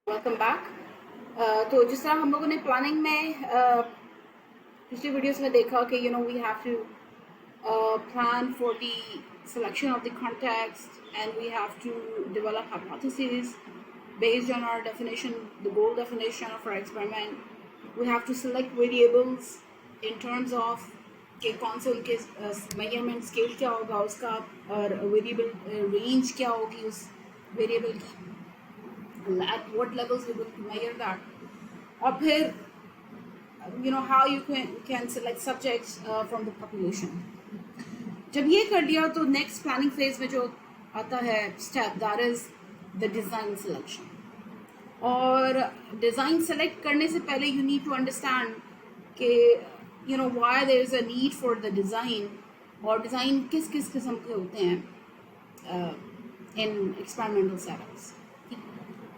Welcome back. तो जिस तरह हम लोगों ने प्लानिंग में पिछले वीडियोस में देखा कि we have to plan for the selection of the context, and we have to develop hypotheses based on our definition, the goal definition of our experiment. We have to select variables in terms of कि कौन से उनके measurement scale क्या होगा उसका, और variable range क्या होगी उस वेरिएबल की, at what levels we will measure that. और फिर how you can select subjects from the population. जब ये कर लिया तो नेक्स्ट प्लानिंग फेज में जो आता है step, that is the design selection. और डिज़ाइन सेलेक्ट करने से पहले यू नीड टू अंडरस्टैंड कि why there is a need for the design, और डिज़ाइन किस किस किस्म के होते हैं इन एक्सपेरिमेंटल सेटअप्स.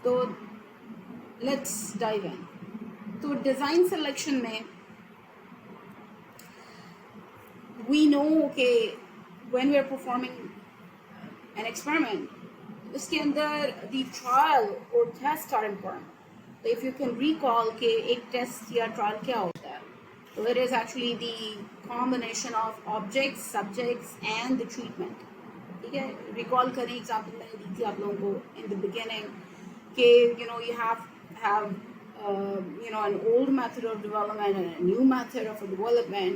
तो लेट्स डाइव इन. तो डिज़ाइन सिलेक्शन में we know कि when we are performing an experiment, उसके अंदर the trial or test are important. So if you can recall कि एक test या trial क्या होता है, so it is actually the combination of objects, subjects and the treatment. ठीक है, recall करें example मैंने दी थी आप लोगों को in the beginning कि you have an old method of development and a new method of development,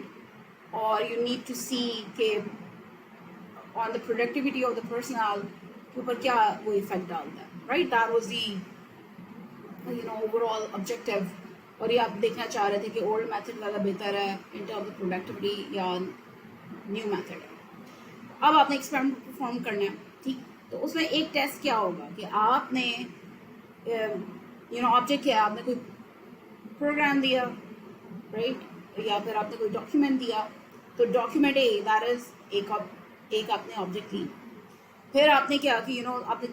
or you need to see कि on the productivity of the personnel के ऊपर क्या वो इफेक्ट डालता है. Right, that was the overall objective. और ये आप देखना चाह रहे थे कि ओल्ड मेथड ज़्यादा बेहतर है इन टर्म्स ऑफ प्रोडक्टिविटी या न्यू मेथड है. अब आपने एक्सपेरिमेंट परफॉर्म करना है, ठीक. तो उसमें एक टेस्ट क्या होगा कि आपने ऑब्जेक्ट क्या है, आपने कोई प्रोग्राम दिया, राइट, या फिर आपने कोई डॉक्यूमेंट दिया. तो डॉक्यूमेंट ए दैट इज एक आपने ऑब्जेक्ट ली. फिर आपने क्या कि आपने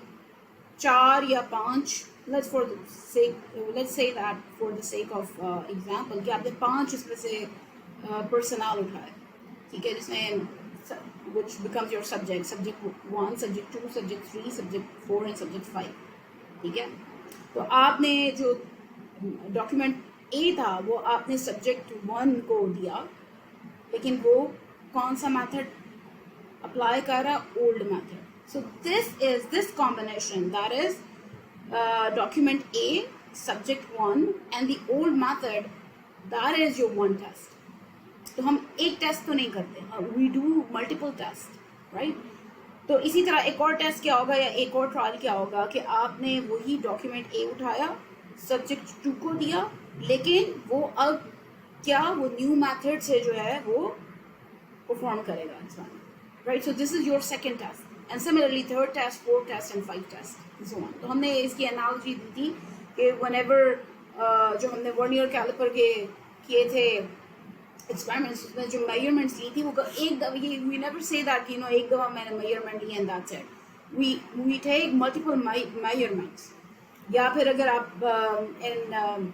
4 या 5, let's say that for the sake of example कि आपने 5 इसमें से पर्सनल उठाए, ठीक है, जिसमें which becomes your subject 1, subject 2, subject 3, subject 4 and subject 5. ठीक है. तो आपने जो डॉक्यूमेंट ए था वो आपने सब्जेक्ट 1 को दिया, लेकिन वो कौन सा मेथड अप्लाई कर रहा है, old method. So this combination that is document A, subject 1 and the old method, that is your one test. तो हम एक टेस्ट तो नहीं करते, we do multiple test, right. तो इसी तरह एक और टेस्ट क्या होगा या एक और ट्रायल क्या होगा कि आपने वही डॉक्यूमेंट ए उठाया, सब्जेक्ट 2 को दिया, लेकिन वो अब क्या वो न्यू मेथड से जो है वो परफॉर्म करेगा इंसान, right. So this is your second test, and similarly third test, fourth test and 5 test so on. तो हमने इसकी एनालॉजी दी थी कि व्हेनेवर जो हमने वर्नियर कैलिपर के किए थे एक्सपेरिमेंट्स, उसमें जो मेजरमेंट्स ली थी वो एक दफ़ा, ये वी नेवर से दैट एक दफ़ा मैंने मेजरमेंट ली and that's it. We take multiple measurements. या फिर अगर आप इन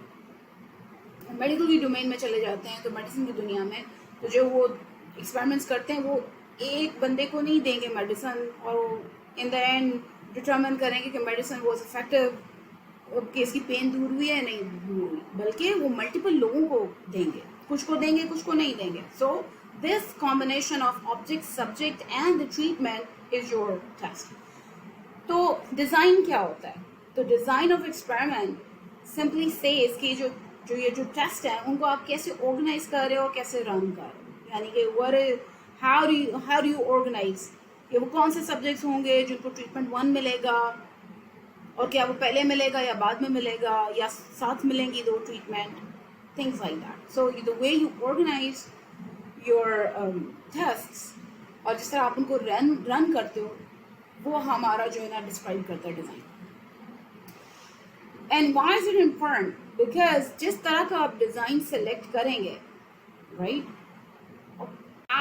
मेडिकल की डोमेन में चले जाते हैं तो मेडिसिन की दुनिया में तो जो वो एक्सपेरिमेंट्स करते हैं वो एक बंदे को नहीं देंगे मेडिसिन, और इन द एंड डिटर्मिन करेंगे कि मेडिसिन वाज इफेक्टिव, कि इसकी पेन दूर हुई है नहीं दूर हुई, बल्कि वो मल्टीपल लोगों को देंगे, कुछ को देंगे कुछ को नहीं देंगे. So this combination of object, subject and the treatment is your test. तो डिज़ाइन क्या होता है? तो design of experiment simply says कि जो टेस्ट है उनको आप कैसे ऑर्गेनाइज कर रहे हो, कैसे रन कर रहे हो, यानी कि हाउ डू यू ऑर्गेनाइज कि वो कौन से सब्जेक्ट्स होंगे जिनको ट्रीटमेंट 1 मिलेगा, और क्या वो पहले मिलेगा या बाद में मिलेगा या साथ मिलेंगी 2 treatment, things like that. So the way you organize your tests और जिस तरह आप उनको रन करते हो वो हमारा जो है ना डिस्क्राइब करता है design. And why is it important? Because जिस तरह का आप डिज़ाइन सेलेक्ट करेंगे, right,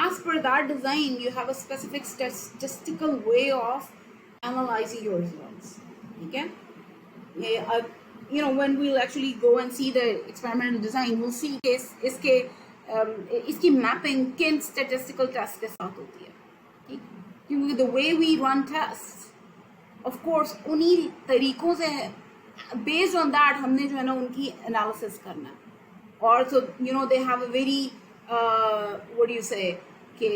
as per that design you have a specific statistical way of analyzing your results. ठीक है, ये when we'll actually go and see the experimental design, we'll see कि इसकी मैपिंग किन statistical tests के साथ होती है, ठीक. क्योंकि the way we run tests, of course, उन्हीं तरीकों से बेस्ड ऑन दैट हमने जो है ना उनकी एनालिसिस करना है. और so they have a very what do you say कि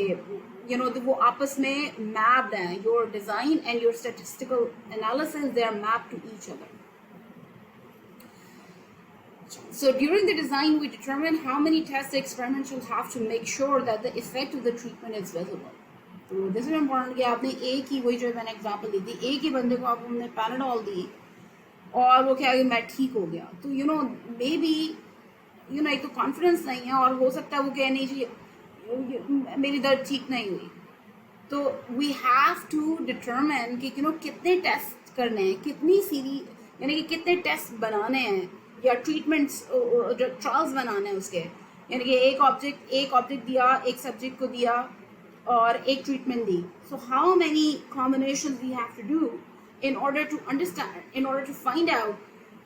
वो आपस में mapped हैं. Your design and your statistical analysis, they are mapped to each other. So during the design we determine how many tests the experiment shall have to make sure that the effect of the treatment is visible. तो this is important कि आपने एक ही, वही जो मैंने example दी थी, एक ही बंदे को आप हमने पैनाडोल दी और वो क्या मैं ठीक हो गया. तो मे बी एक तो कॉन्फिडेंस नहीं है और हो सकता है वो कह नहीं चाहिए मेरी दर्द ठीक नहीं हुई. तो वी हैव टू डिटरमिन कि कितने टेस्ट करने हैं, कितनी सीरी यानी कि कितने टेस्ट बनाने हैं या ट्रीटमेंट्स जो ट्रायल्स बनाने हैं उसके. यानी कि एक ऑब्जेक्ट दिया, एक सब्जेक्ट को दिया और एक ट्रीटमेंट दी. So how many combination we have to do in order to understand, in order to find out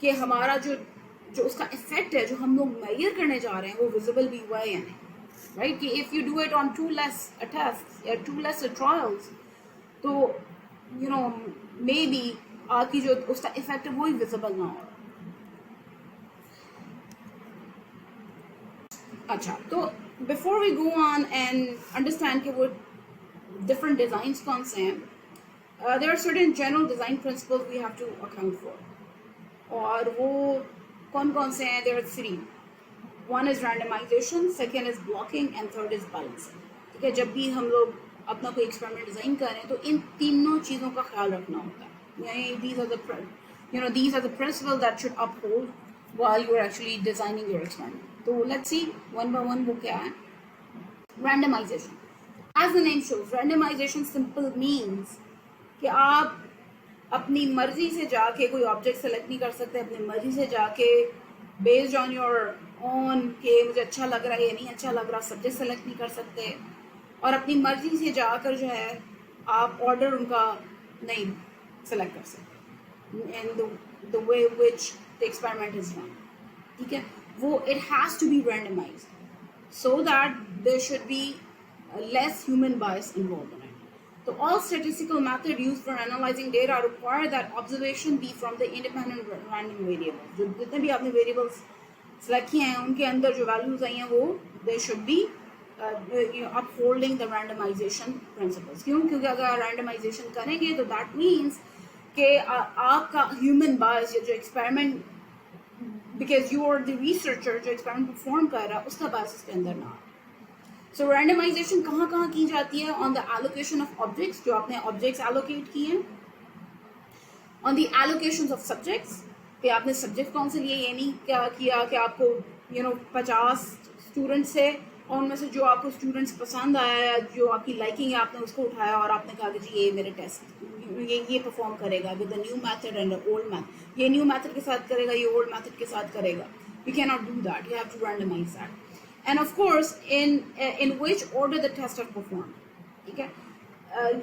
कि हमारा जो उसका इफेक्ट है जो हम लोग मेजर करने जा रहे हैं वो विजिबल भी हुआ है या नहीं. राइट कि if you do it on 2 less test या 2 less ट्रायल्स तो मे बी आपकी जो उसका इफेक्ट है वो ही विजिबल ना हो. अच्छा, तो before we go on and understand कि वो डिफरेंट डिज़ाइंस कौन से हैं, there are certain general design principles we have to account for. और वो कौन से हैं? There are 3. One is randomization, second is blocking and third is balancing. ठीक है, जब भी हम लोग अपना कोई एक्सपेरिमेंट डिज़ाइन करें तो इन तीनों चीज़ों का ख्याल रखना होता है. यानी these are the principles that should uphold while you're actually designing your experiment. तो let's see one by one वो क्या है. Randomization. As the name shows, randomization simple means कि आप अपनी मर्जी से जाके कोई ऑब्जेक्ट सेलेक्ट नहीं कर सकते. अपनी मर्जी से जाके बेस्ड ऑन योर ओन के मुझे अच्छा लग रहा है या नहीं अच्छा लग रहा सब्जेक्ट सेलेक्ट नहीं कर सकते. और अपनी मर्जी से जाकर जो है आप ऑर्डर उनका नहीं सेलेक्ट कर सकते in the way which the experiment is run. ठीक है, वो it has to be randomized so that there should be less human bias involve. So all statistical methods used for analyzing data require that observation be from the independent random variables. जो जितने भी आपने variables select किए हैं उनके अंदर जो values आई हैं वो they should be upholding the randomization principles. क्यों? क्योंकि अगर randomization करेंगे तो that means कि आपका human bias या जो experiment because you are the researcher जो experiment perform कर रहा है उसका bias उसके अंदर ना. So randomization कहाँ की जाती है? On the allocation of objects, जो आपने objects allocate किए हैं. On the allocations of subjects, कि आपने subject कौन से लिए, ये नहीं क्या किया कि आपको 50 students से और उनमें से जो आपको students पसंद आया जो आपकी liking है आपने उसको उठाया और आपने कहा कि जी ये मेरे test ये perform करेगा with the new method and the old method. ये new method के साथ करेगा, ये old method के साथ करेगा. You cannot do that. You have to randomize that. And of course in which order the tests are performed. ठीक है,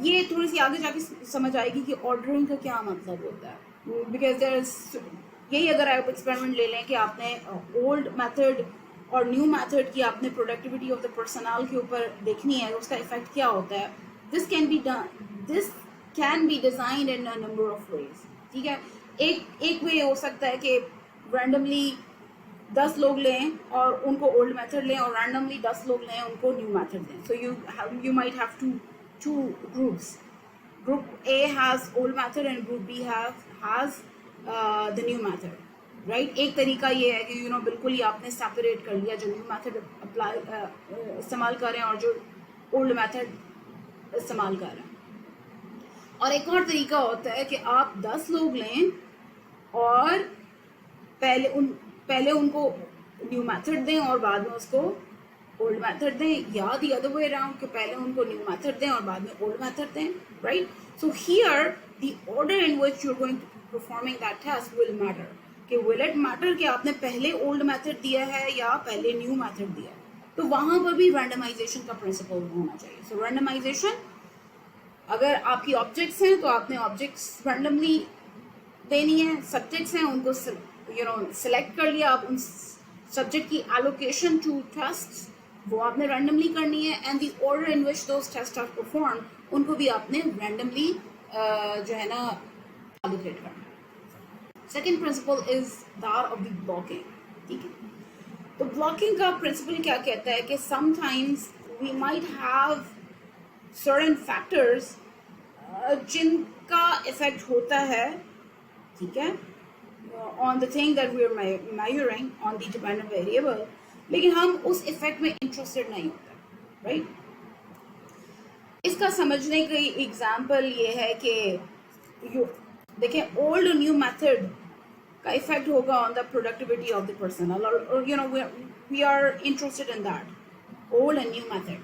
ये थोड़ी सी आगे जाके समझ आएगी कि ऑर्डरिंग का क्या मतलब होता है. बिकॉज देयर इज यही अगर आप एक्सपेरिमेंट ले लें कि आपने ओल्ड मेथड और न्यू मेथड की आपने प्रोडक्टिविटी ऑफ द पर्सनल के ऊपर देखनी है उसका इफेक्ट क्या होता है. This can be designed in a number of ways. ठीक है, एक वे हो सकता है कि रैंडमली 10 लोग लें और उनको ओल्ड मेथड लें और रैंडमली 10 लोग लें उनको न्यू मेथड दें. सो you might have two groups. Group A has old method and group B has the new method. Right? एक तरीका ये है कि बिल्कुल ही आपने सेपरेट कर लिया जो न्यू मेथड अप्लाई इस्तेमाल कर रहे हैं और जो ओल्ड मेथड इस्तेमाल कर रहे हैं. और एक और तरीका होता है कि आप 10 लोग लें और पहले उनको न्यू मेथड दें और बाद में उसको ओल्ड मेथड दें, या द अदर वे अराउंड कि पहले उनको न्यू मेथड दें और बाद में ओल्ड मेथड दें. Right, so here the order in which you are going to performing that test will matter. कि विल इट मैटर कि आपने पहले ओल्ड मेथड दिया है या पहले न्यू मेथड दिया है. तो वहां पर भी रैंडमाइजेशन का प्रिंसिपल होना चाहिए. सो रैंडमाइजेशन, अगर आपकी ऑब्जेक्ट्स हैं तो आपने ऑब्जेक्ट्स रैंडमली देनी है. सब्जेक्ट्स हैं उनको सेलेक्ट कर लिया, आप उन सब्जेक्ट की एलोकेशन टू टेस्ट्स वो आपने रैंडमली करनी है. And the order in which those test are perform उनको भी आपने रैंडमली जो है ना एलोकेट करना है. Second principle is that of the blocking, ठीक है। तो ब्लॉकिंग का प्रिंसिपल क्या कहता है कि sometimes we might have certain factors जिनका इफेक्ट होता है, ठीक है, on the thing that we are measuring on the dependent variable, लेकिन हम उस इफेक्ट में इंटरेस्टेड नहीं होते, राइट। इसका समझने की एग्जांपल ये है कि देखें ओल्ड और न्यू मेथड का इफेक्ट होगा on the productivity of the person, और you know we are interested in that old and new method,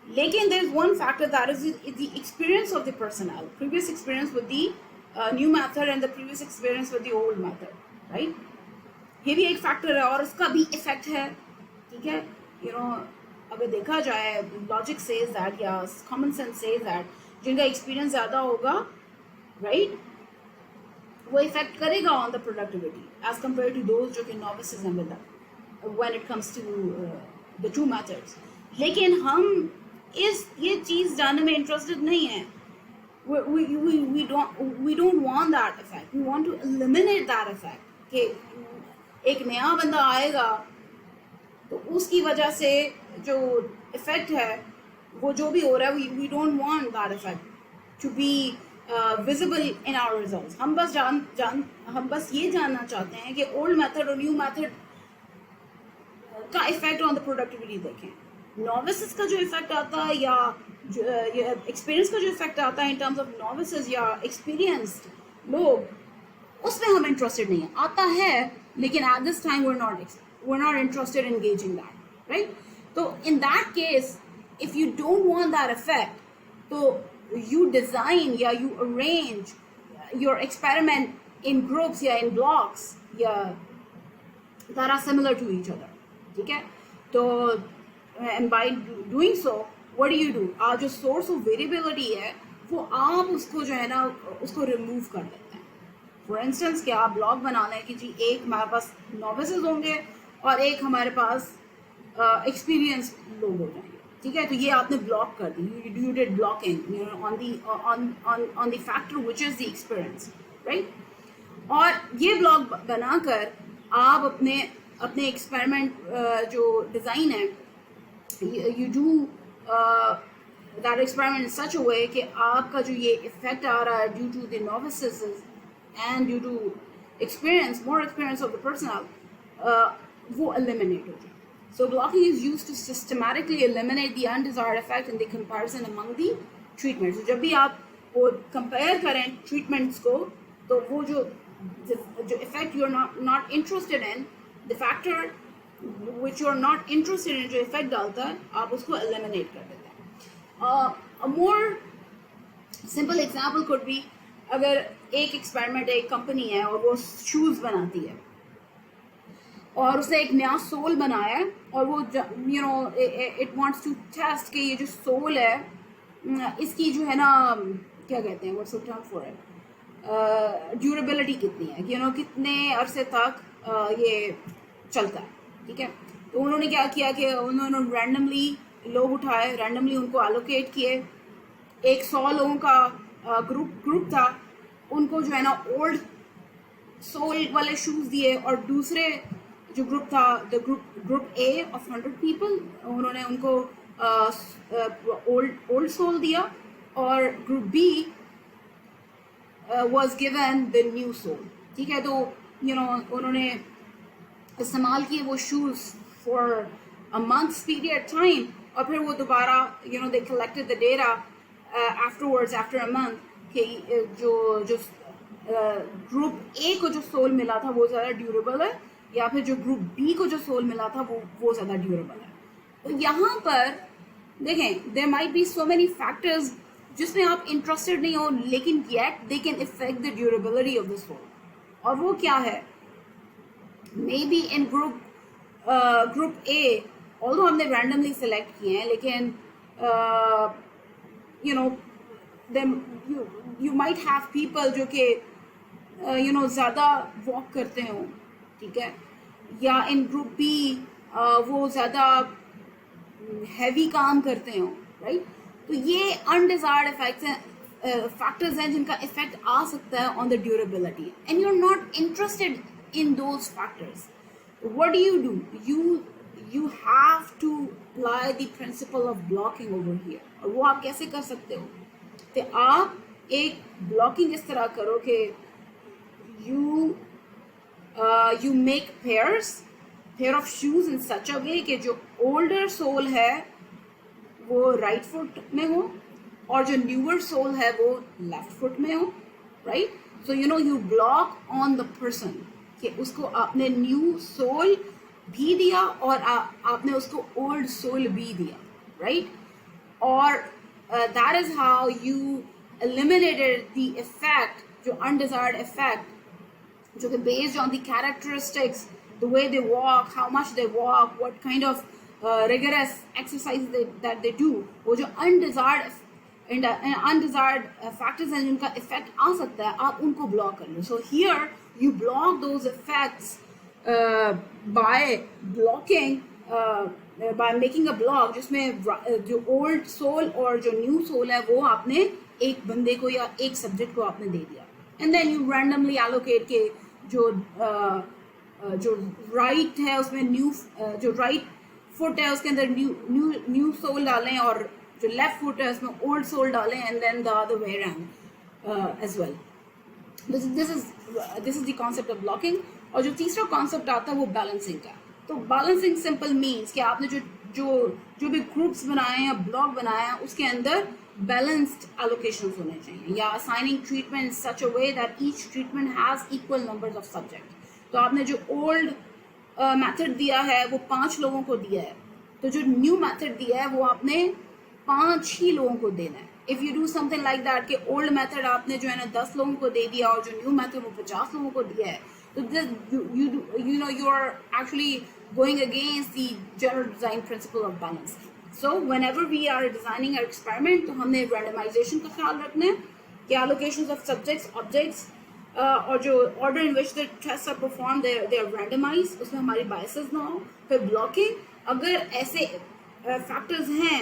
लेकिन there is one factor that is the experience of the personal, previous experience with the new method and the previous experience with the old method, right. ये भी एक factor है और उसका भी effect है, ठीक है। यू नो अगर देखा जाए लॉजिक सेज दैट या कॉमन सेंस सेज दैट जिनका एक्सपीरियंस ज़्यादा होगा, राइट, वो इफेक्ट करेगा on the productivity as compare to those जो कि नॉविसेस हैं with when it comes to the two methods. लेकिन हम ये चीज़ जानने में इंटरेस्टेड नहीं है। we don't want that effect, we want to eliminate that effect कि एक नया बंदा आएगा तो उसकी वजह से जो इफेक्ट है वो जो भी हो रहा है, we don't want that effect to be visible in our results. हम बस ये जानना चाहते हैं कि ओल्ड मेथड और न्यू मेथड का इफेक्ट ऑन द प्रोडक्टिविटी देखें। नॉविसेस का जो इफेक्ट आता है या एक्सपीरियंस का जो इफेक्ट आता है इन टर्म्स ऑफ नॉविसेस या एक्सपीरियंस्ड लोग, उसमें हम इंटरेस्टेड नहीं है। आता है लेकिन at this time we're not interested in engaging that, right? So in that case, if you don't want that effect, so you design या you arrange your experiment in groups या in blocks या that are similar to each other, ठीक है। तो and by doing so what do? जो source of variability है वो आप उसको जो है ना उसको remove कर देते हैं। फॉर इंस्टेंस कि आप ब्लॉग बना लें कि जी एक हमारे पास नॉविसेस होंगे और एक हमारे पास एक्सपीरियंस लोग हो जाएंगे, ठीक है। तो ये आपने ब्लॉक कर दी, you did blocking on the factor which is the experience, right. और ये ब्लॉक बनाकर आप अपने एक्सपेरिमेंट जो डिज़ाइन है, you do that experiment in such a way कि आपका जो ये इफेक्ट आ रहा है due to the novices and due to more experience of the personal, वो eliminate हो जाए। So blocking is used to systematically eliminate the undesired effect in the comparison among the treatments. So जब भी आप वो compare करें treatments को, तो वो जो effect you are not interested in, the factor which you are not interested in जो effect डालता है, आप उसको eliminate कर देते हैं। A more simple example could be अगर एक experiment एक company है और वो shoes बनाती है और उसने एक नया सोल बनाया है और वो you know it wants to test कि ये जो सोल है इसकी जो है ना क्या कहते हैं what's the term for it, durability कितनी है, यू नो कितने अरसे तक ये चलता है, ठीक है। तो उन्होंने क्या किया कि उन्होंने रैंडमली लोग उठाए, रैंडमली उनको एलोकेट किए। एक 100 लोगों का ग्रुप था, उनको जो है ना ओल्ड सोल वाले शूज़ दिए और दूसरे जो ग्रुप था ग्रुप ए ऑफ 100 पीपल, उन्होंने उनको ओल्ड सोल दिया और group B was given the new sole, ठीक है। तो यू नो उन्होंने इस्तेमाल किए वो shoes for a month's period time और फिर वो दोबारा you know they collected the data afterwards after a month कि जो ग्रुप ए को जो सोल मिला था वो ज़्यादा ड्यूरेबल है या फिर जो ग्रुप बी को जो सोल मिला था वो ज़्यादा ड्यूरेबल है। तो यहाँ पर देखें there might be so many factors जिसमें आप इंटरेस्टेड नहीं हो, लेकिन yet they can effect the durability of the sole. और वो क्या है, maybe in group A although हमने रैंडमली सेलेक्ट किए हैं, लेकिन you know you might have people जो कि यू नो ज़्यादा वॉक करते हो, ठीक है, या इन ग्रुप बी वो ज़्यादा हैवी काम करते हो, राइट। तो ये अनडिजायर्ड इफेक्ट्स हैं फैक्टर्स हैं जिनका इफेक्ट आ सकता है on the durability, and you are not interested in those factors, what do you have to apply the principle of blocking over here. और वो आप कैसे कर सकते हो? तो आप एक blocking इस तरह करो कि you make pair of shoes in such a way कि जो older sole है वो right foot में हो और जो newer sole है वो left foot में हो, right? So you block on the person कि उसको आपने new sole भी दिया और आपने उसको ओल्ड सोल भी दिया, राइट? और that is how you eliminated the effect, जो अनडिजायर्ड इफेक्ट जो कि based on the characteristics, the way they walk, how much they walk, what kind of rigorous exercise that they do, वो जो undesired factors हैं जिनका effect आ सकता है, आप उनको ब्लॉक कर लो. So here you block those effects by blocking, by making a block जिसमें जो old soul और जो new soul है वो आपने एक बंदे को या एक सब्जेक्ट को आपने दे दिया, and then you randomly allocate के जो right है उसमें new, जो right foot है उसके अंदर new soul डालें और जो left foot है उसमें old soul डालें, and then the other way around as well. This is the concept of blocking. और जो तीसरा कॉन्सेप्ट आता है वो बैलेंसिंग का. तो बैलेंसिंग सिंपल मीन्स कि आपने जो भी ग्रुप्स बनाए हैं या ब्लॉक बनाया है उसके अंदर बैलेंस्ड एलोकेशंस होने चाहिए, या assigning treatment such a way that each treatment has equal numbers of subject. तो आपने जो ओल्ड मेथड दिया है वो 5 लोगों को दिया है, तो जो न्यू मेथड दिया है वो आपने 5 ही लोगों को देना है. If you do something like that कि ओल्ड मेथड आपने जो है ना 10 लोगों को दे दिया और जो न्यू मेथड वो 50 लोगों को दिया है, so this you are actually going against the general design principle of balance. So whenever we are designing our experiment, तो हमने randomization का ख्याल रखना है कि allocations of subjects, objects और जो order in which the tests are performed they are randomized, उसमें हमारी biases ना हो. फिर blocking, अगर ऐसे factors हैं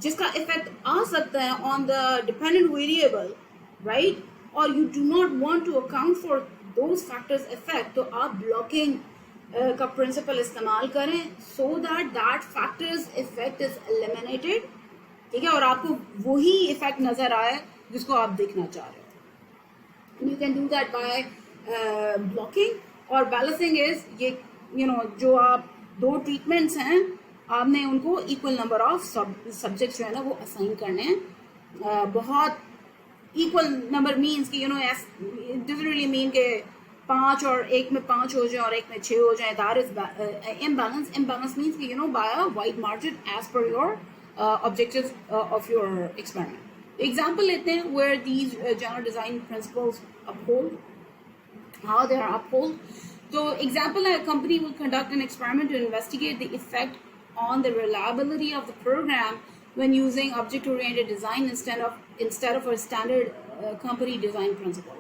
जिसका effect आ सकता है on the dependent variable, right? or you do not want to account for those factors effect, तो आप blocking का principle इस्तेमाल करें so that factors effect is eliminated, ठीक है, और आपको वही effect नजर आए जिसको आप देखना चाह रहे हो. You can do that by blocking. और balancing is ये जो आप 2 treatments हैं आपने उनको equal number of subjects जो है ना वो assign करने हैं. बहुत equal number means कि it doesn't really mean कि 5 और एक में 5 हो जाए और एक में 6 हो जाए. That is imbalance. Imbalance means कि by a wide margin as per your objectives of your experiment. Example लेते हैं where these general design principles uphold, how they are upheld. So example, a company will conduct an experiment to investigate the effect on the reliability of the program when using object-oriented design instead of a standard company design principle.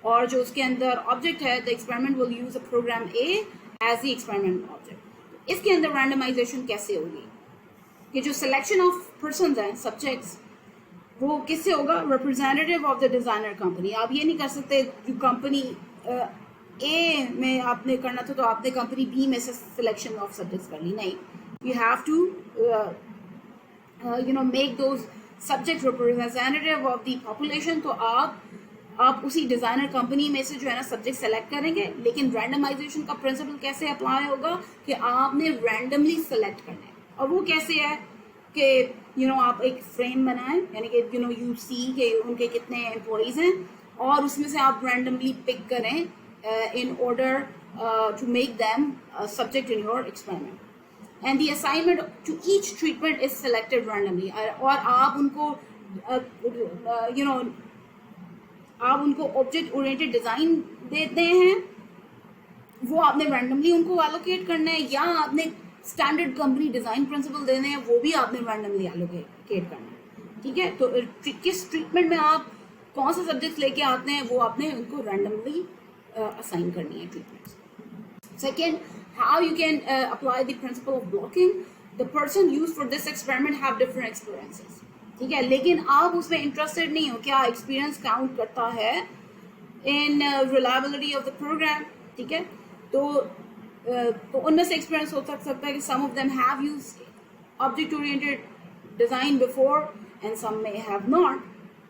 और जो उसके अंदर object है, the experiment will use a program A as the experiment object. इसके अंदर randomization कैसे होगी? कि जो selection of persons हैं, subjects, वो किससे होगा? Representative of the designer company. आप ये नहीं कर सकते जो company A में आपने करना था तो आपने company B में से selection of subjects कर ली. नहीं, you have to make those subject representative of the population. तो आप उसी डिजाइनर कंपनी में से जो है ना सब्जेक्ट सेलेक्ट करेंगे, लेकिन रैंडमाइजेशन का प्रिंसिपल कैसे अप्लाई होगा कि आपने रैंडमली सेलेक्ट करना है. और वो कैसे है कि आप एक फ्रेम बनाएं, यानी कि यू सी के उनके कितने एम्प्लॉइज हैं और उसमें से आप रैंडमली पिक करें in order to make them subject in your experiment. And the assignment to each treatment is selected randomly. और आप उनको ऑब्जेक्ट ओरिएंटेड डिजाइन देते हैं, वो आपने रैंडमली उनको एलोकेट करना है, या आपने स्टैंडर्ड कंपनी डिजाइन प्रिंसिपल देने हैं वो भी आपने रैंडमली एलोकेट करना है. ठीक है, तो किस ट्रीटमेंट में आप कौन सा सब्जेक्ट लेके आते हैं वो आपने उनको रैंडमली असाइन करनी है treatment. Second, how you can apply the principle of blocking. The person used for this experiment have different experiences. ठीक है, लेकिन आप उसमें इंटरेस्टेड नहीं हो, क्या एक्सपीरियंस काउंट करता है इन रिलायबिलिटी ऑफ द प्रोग्राम, ठीक है। तो उनमें से एक्सपीरियंस हो सकता है कि some of them have used object oriented design before and some may have not,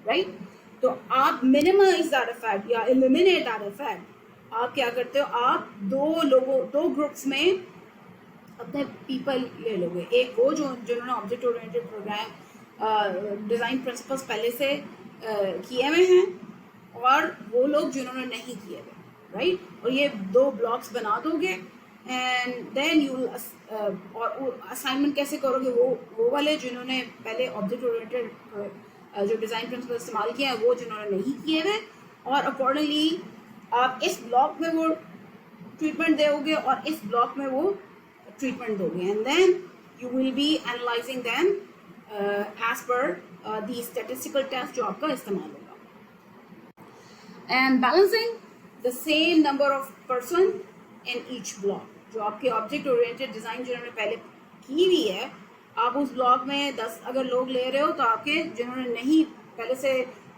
right. तो आप मिनिमाइज दैट इफेक्ट या एलिमिनेट दैट इफेक्ट, आप क्या करते हो, आप दो ग्रुप्स में अपने पीपल ले लोगे। एक वो जिन्होंने object oriented program design principles पहले से किए हुए हैं, और वो लोग जिन्होंने नहीं किए हुए, राइट। और ये दो ब्लॉक्स बना दोगे एंड देन यू और असाइनमेंट कैसे करोगे, वो वाले जिन्होंने पहले ऑब्जेक्ट ओरिएंटेड जो डिजाइन प्रिंसिपल इस्तेमाल किया है वो जिन्होंने नहीं किए हुए, और अकॉर्डिंगली आप इस ब्लॉक में वो ट्रीटमेंट दोगे और इस ब्लॉक में वो ट्रीटमेंट दोगे, and then you will be analysing them as per the statistical test जो आपका इस्तेमाल होगा, and balancing the same number of person in each block. जो आपके ऑब्जेक्ट ओरिएंटेड डिजाइन जिन्होंने पहले की हुई है, आप उस ब्लॉक में 10 अगर लोग ले रहे हो, तो आपके जिन्होंने नहीं पहले से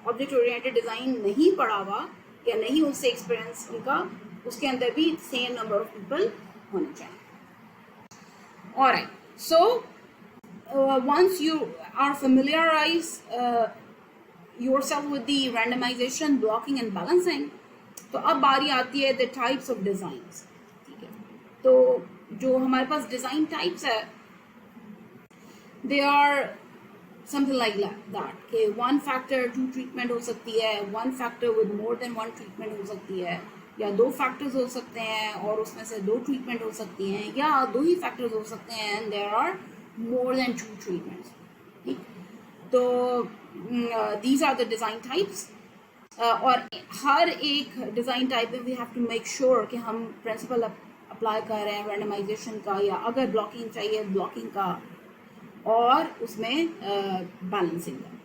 ऑब्जेक्ट ओरिएंटेड डिजाइन नहीं पढ़ा हुआ या नहीं उससे एक्सपीरियंस उनका, उसके अंदर भी सेम नंबर ऑफ पीपल होने चाहिए। Alright, so once you are familiarize yourself with the randomization, blocking and balancing, तो अब बारी आती है the types of designs, ठीक है। तो जो हमारे पास डिजाइन टाइप्स है, they are something like that कि one factor two treatment हो सकती है, one factor with more than one treatment हो सकती है, या दो फैक्टर्स हो सकते हैं और उसमें से दो ट्रीटमेंट हो सकती हैं, या दो ही फैक्टर्स हो सकते हैं and there are more than two treatments, ठीक। तो these are the design types, और हर एक डिज़ाइन टाइप में we have to make sure कि हम प्रिंसिपल अप्लाई कर रहे हैं रैंडमाइजेशन का, या अगर ब्लॉकिंग चाहिए ब्लॉकिंग का, और उसमें बैलेंसिंग का।